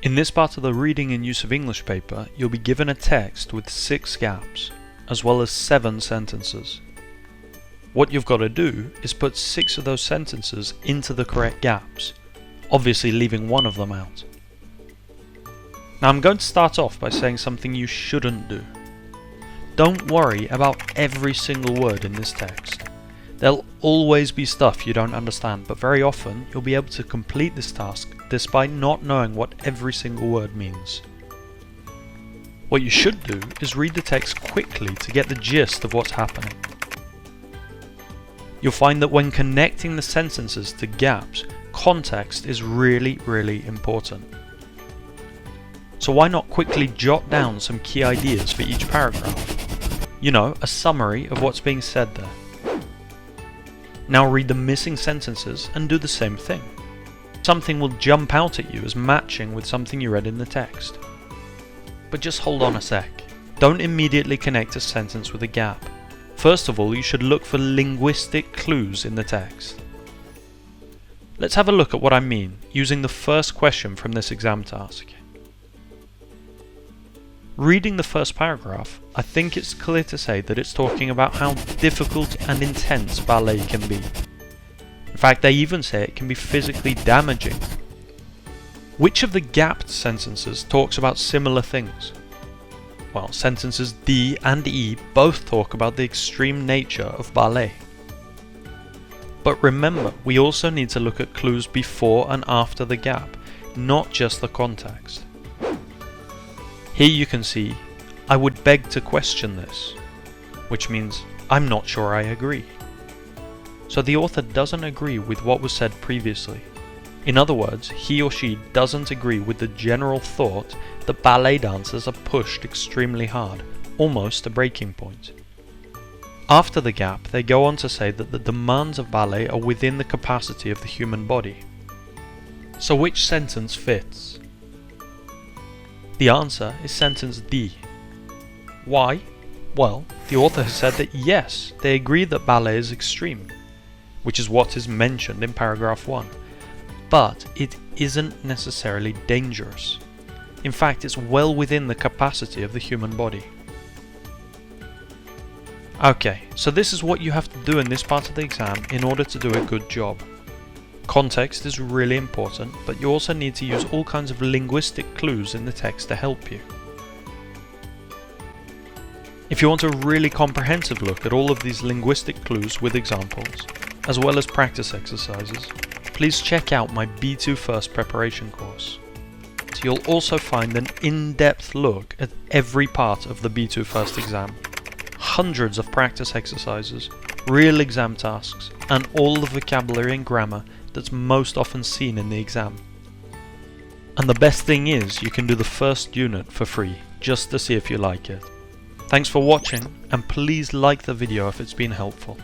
In this part of the Reading and Use of English paper, you'll be given a text with 6 gaps, as well as 7 sentences. What you've got to do is put 6 of those sentences into the correct gaps, obviously leaving one of them out. Now I'm going to start off by saying something you shouldn't do. Don't worry about every single word in this text. There'll always be stuff you don't understand, but very often you'll be able to complete this task despite not knowing what every single word means. What you should do is read the text quickly to get the gist of what's happening. You'll find that when connecting the sentences to gaps, context is really important. So why not quickly jot down some key ideas for each paragraph? You know, a summary of what's being said there. Now read the missing sentences and do the same thing. Something will jump out at you as matching with something you read in the text. But just hold on a sec. Don't immediately connect a sentence with a gap. First of all, you should look for linguistic clues in the text. Let's have a look at what I mean using the first question from this exam task. Reading the first paragraph, I think it's clear to say that it's talking about how difficult and intense ballet can be. In fact, they even say it can be physically damaging. Which of the gapped sentences talks about similar things? Well, sentences D and E both talk about the extreme nature of ballet. But remember, we also need to look at clues before and after the gap, not just the context. Here you can see, I would beg to question this, which means I'm not sure I agree. So the author doesn't agree with what was said previously. In other words, he or she doesn't agree with the general thought that ballet dancers are pushed extremely hard, almost to breaking point. After the gap, they go on to say that the demands of ballet are within the capacity of the human body. So which sentence fits? The answer is sentence D. Why? Well, the author has said that yes, they agree that ballet is extreme, which is what is mentioned in paragraph 1, but it isn't necessarily dangerous. In fact, it's well within the capacity of the human body. Okay, so this is what you have to do in this part of the exam in order to do a good job. Context is really important, but you also need to use all kinds of linguistic clues in the text to help you. If you want a really comprehensive look at all of these linguistic clues with examples, as well as practice exercises, please check out my B2 First preparation course. So you'll also find an in-depth look at every part of the B2 First exam, hundreds of practice exercises, real exam tasks, and all the vocabulary and grammar that's most often seen in the exam. And the best thing is, you can do the first unit for free, just to see if you like it. Thanks for watching, and please like the video if it's been helpful.